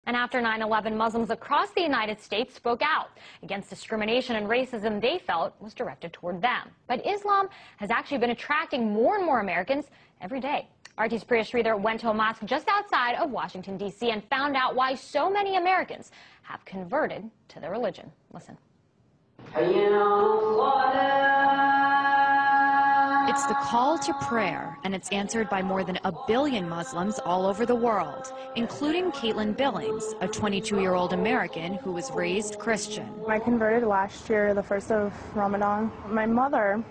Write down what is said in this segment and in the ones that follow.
And after 9/11, Muslims across the United States spoke out against discrimination and racism they felt was directed toward them. But Islam has actually been attracting more and more Americans every day. RT's Priya Sridhar went to a mosque just outside of Washington, D.C. and found out why so many Americans have converted to their religion. Listen. It's the call to prayer, and it's answered by more than 1 billion Muslims all over the world, including Caitlin Billings, a 22-year-old American who was raised Christian. I converted last year, the 1st of Ramadan. My mother,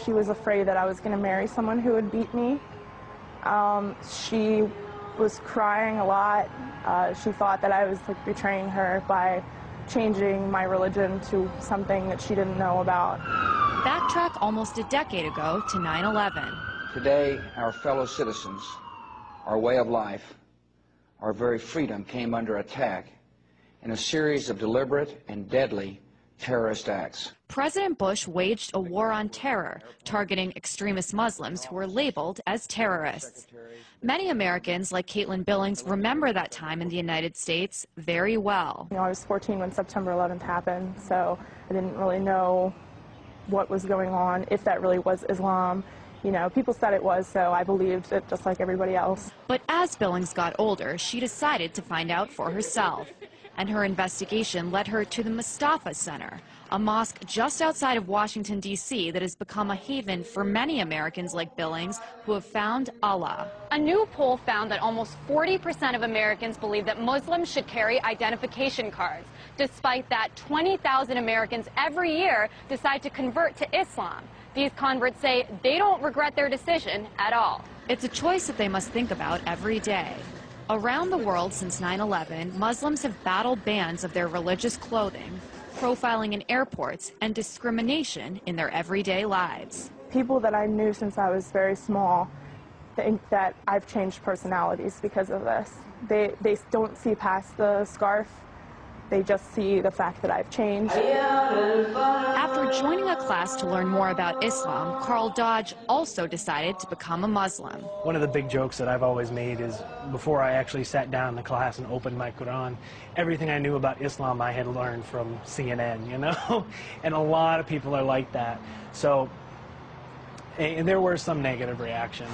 she was afraid that I was going to marry someone who would beat me. She was crying a lot. She thought that I was betraying her by changing my religion to something that she didn't know about. Backtrack almost a decade ago to 9/11. Today, our fellow citizens, our way of life, our very freedom came under attack in a series of deliberate and deadly terrorist acts. President Bush waged a war on terror, targeting extremist Muslims who were labeled as terrorists. Many Americans, like Caitlin Billings, remember that time in the United States very well. I was 14 when September 11th happened, so I didn't really know what was going on, if that really was Islam. You know, people said it was, so I believed it just like everybody else. But as Billings got older, she decided to find out for herself. And her investigation led her to the Mustafa Center, a mosque just outside of Washington, D.C. that has become a haven for many Americans like Billings who have found Allah. A new poll found that almost 40% of Americans believe that Muslims should carry identification cards. Despite that, 20,000 Americans every year decide to convert to Islam. These converts say they don't regret their decision at all. It's a choice that they must think about every day. Around the world since 9/11, Muslims have battled bans of their religious clothing, profiling in airports, and discrimination in their everyday lives. People that I knew since I was very small think that I've changed personalities because of this. They don't see past the scarf. They just see the fact that I've changed. After joining a class to learn more about Islam, Carl Dodge also decided to become a Muslim. One of the big jokes that I've always made is before I actually sat down in the class and opened my Quran, everything I knew about Islam I had learned from CNN, you know? And a lot of people are like that. So, and there were some negative reactions.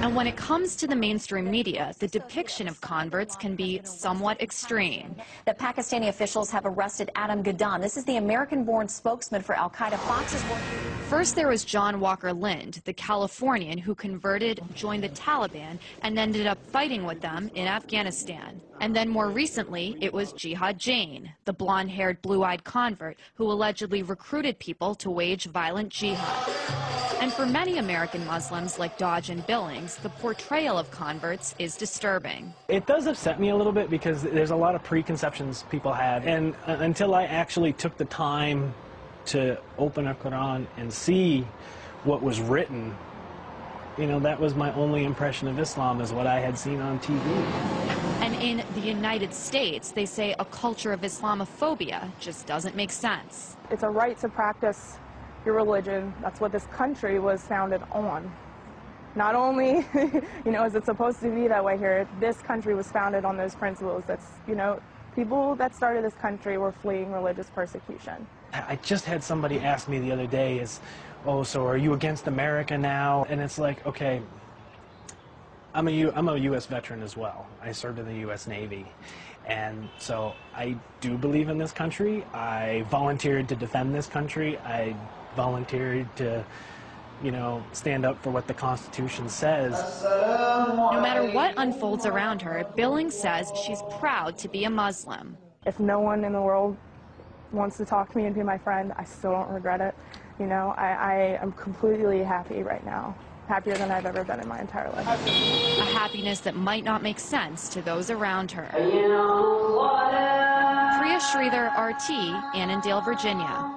And when it comes to the mainstream media, the depiction of converts can be somewhat extreme. The Pakistani officials have arrested Adam Gaddan. This is the American-born spokesman for al-Qaeda. Fox's work. First, there was John Walker Lind, the Californian who converted, joined the Taliban, and ended up fighting with them in Afghanistan. And then more recently, it was Jihad Jain, the blonde-haired, blue-eyed convert who allegedly recruited people to wage violent jihad. And for many American Muslims like Dodge and Billings, the portrayal of converts is disturbing. It does upset me a little bit because there's a lot of preconceptions people had. And until I actually took the time to open a Quran and see what was written, you know, that was my only impression of Islam, is what I had seen on TV. And in the United States, they say a culture of Islamophobia just doesn't make sense. It's a right to practice your religion. That's what this country was founded on. Not only, you know, is it supposed to be that way here, this country was founded on those principles. That's, you know, people that started this country were fleeing religious persecution. I just had somebody ask me the other day, oh, so are you against America now? And it's like, okay, I'm a U.S. veteran as well. I served in the U.S. Navy. And so I do believe in this country. I volunteered to defend this country. I volunteered to, you know, stand up for what the Constitution says. No matter what unfolds around her, Billings says she's proud to be a Muslim. If no one in the world wants to talk to me and be my friend, I still don't regret it. You know, I am completely happy right now. Happier than I've ever been in my entire life. A happiness that might not make sense to those around her. Priya Sridhar, RT, Annandale, Virginia.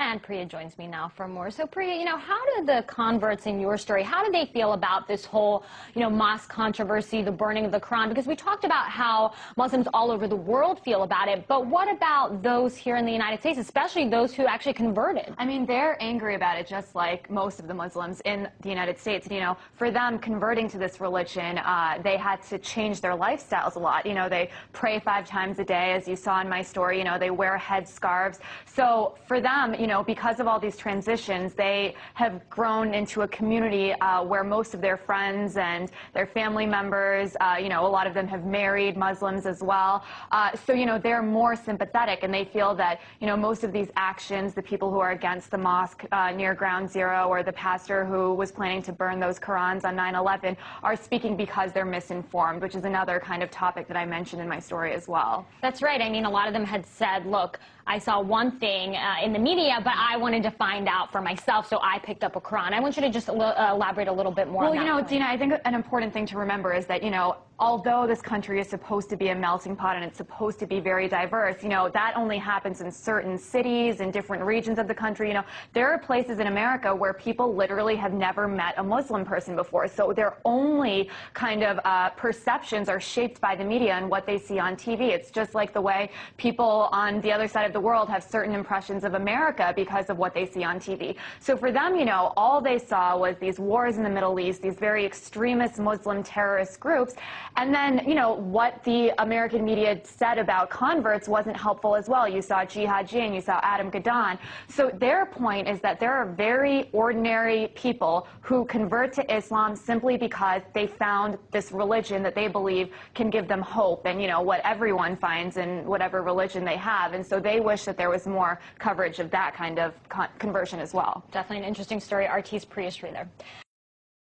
And Priya joins me now for more. So Priya, how did the converts in your story, how did they feel about this whole, mosque controversy, the burning of the Quran? Because we talked about how Muslims all over the world feel about it, but what about those here in the United States, especially those who actually converted? I mean, they're angry about it just like most of the Muslims in the United States. And, for them, converting to this religion, they had to change their lifestyles a lot. They pray 5 times a day, as you saw in my story. They wear headscarves. So for them, because of all these transitions, they have grown into a community where most of their friends and their family members, a lot of them have married Muslims as well. So, they're more sympathetic, and they feel that, most of these actions, the people who are against the mosque near Ground Zero, or the pastor who was planning to burn those Qurans on 9/11, are speaking because they're misinformed, which is another kind of topic that I mentioned in my story as well. That's right. I mean, a lot of them had said, look, I saw one thing in the media, but I wanted to find out for myself, so I picked up a Quran. I want you to just elaborate a little bit more on that. Well, Dina, I think an important thing to remember is that, although this country is supposed to be a melting pot and it's supposed to be very diverse, that only happens in certain cities and different regions of the country. There are places in America where people literally have never met a Muslim person before, so their only kind of perceptions are shaped by the media and what they see on TV. It's just like the way people on the other side of the world have certain impressions of America because of what they see on TV. So for them, all they saw was these wars in the Middle East, these very extremist Muslim terrorist groups, and then, what the American media said about converts wasn't helpful as well. You saw Jihad Jain, you saw Adam Gadon. So their point is that there are very ordinary people who convert to Islam simply because they found this religion that they believe can give them hope, and, what everyone finds in whatever religion they have. And so they wish that there was more coverage of that kind of conversion as well. Definitely an interesting story. RT's Priya Sridhar there.